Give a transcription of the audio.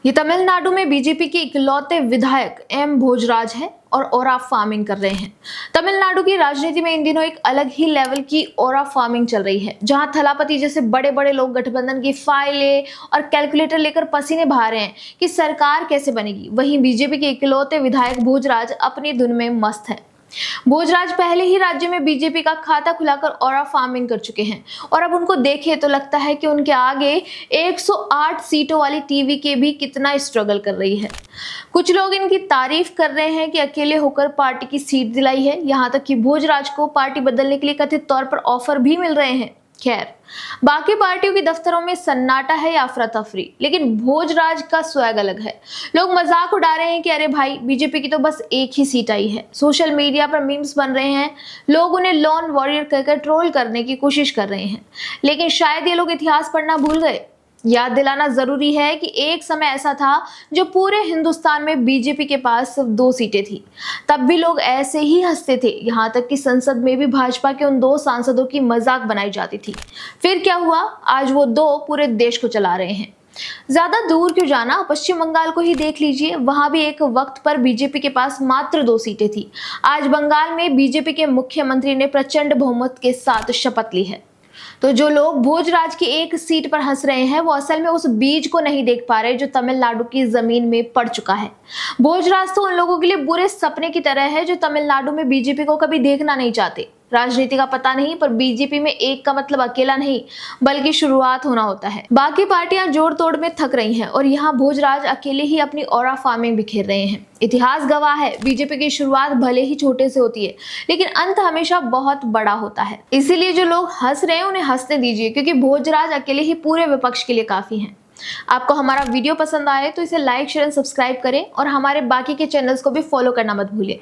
ये तमिलनाडु में बीजेपी के इकलौते विधायक एम भोजराज हैं और ओरा फार्मिंग कर रहे हैं। तमिलनाडु की राजनीति में इन दिनों एक अलग ही लेवल की ओरा फार्मिंग चल रही है, जहां थलापति जैसे बड़े बड़े लोग गठबंधन की फाइलें और कैलकुलेटर लेकर पसीने बहा रहे हैं कि सरकार कैसे बनेगी। वहीं बीजेपी के इकलौते विधायक भोजराज अपनी धुन में मस्त है। भोजराज पहले ही राज्य में बीजेपी का खाता खुलाकर ओरा फार्मिंग कर चुके हैं और अब उनको देखे तो लगता है कि उनके आगे 108 सीटों वाली टीवी के भी कितना स्ट्रगल कर रही है। कुछ लोग इनकी तारीफ कर रहे हैं कि अकेले होकर पार्टी की सीट दिलाई है, यहां तक कि भोजराज को पार्टी बदलने के लिए कथित तौर पर ऑफर भी मिल रहे हैं। खैर, बाकी पार्टियों के दफ्तरों में सन्नाटा है या अफरा तफरी, लेकिन भोजराज का स्वैग अलग है। लोग मजाक उड़ा रहे हैं कि अरे भाई, बीजेपी की तो बस एक ही सीट आई है। सोशल मीडिया पर मीम्स बन रहे हैं, लोग उन्हें लॉन वॉरियर कहकर ट्रोल करने की कोशिश कर रहे हैं। लेकिन शायद ये लोग इतिहास पढ़ना भूल गए। याद दिलाना जरूरी है कि एक समय ऐसा था जो पूरे हिंदुस्तान में बीजेपी के पास सिर्फ 2 सीटें थी। तब भी लोग ऐसे ही हंसते थे, यहाँ तक कि संसद में भी भाजपा के उन 2 सांसदों की मजाक बनाई जाती थी। फिर क्या हुआ? आज वो 2 पूरे देश को चला रहे हैं। ज्यादा दूर क्यों जाना, पश्चिम बंगाल को ही देख लीजिए। वहां भी एक वक्त पर बीजेपी के पास मात्र 2 सीटें थी। आज बंगाल में बीजेपी के मुख्यमंत्री ने प्रचंड बहुमत के साथ शपथ ली है। तो जो लोग भोजराज की एक सीट पर हंस रहे हैं, वो असल में उस बीज को नहीं देख पा रहे जो तमिलनाडु की जमीन में पड़ चुका है। भोजराज तो उन लोगों के लिए बुरे सपने की तरह है जो तमिलनाडु में बीजेपी को कभी देखना नहीं चाहते। राजनीति का पता नहीं, पर बीजेपी में एक का मतलब अकेला नहीं, बल्कि शुरुआत होना होता है। बाकी पार्टियां जोड़ तोड़ में थक रही हैं और यहाँ भोजराज अकेले ही अपनी ओरा फार्मिंग बिखेर रहे हैं। इतिहास गवाह है, बीजेपी की शुरुआत भले ही छोटे से होती है, लेकिन अंत हमेशा बहुत बड़ा होता है। इसीलिए जो लोग हंस रहे हैं उन्हें हंसने दीजिए, क्योंकि भोजराज अकेले ही पूरे विपक्ष के लिए काफी हैं। आपको हमारा वीडियो पसंद आए तो इसे लाइक, शेयर एंड सब्सक्राइब करें और हमारे बाकी के चैनल्स को भी फॉलो करना मत भूलिए।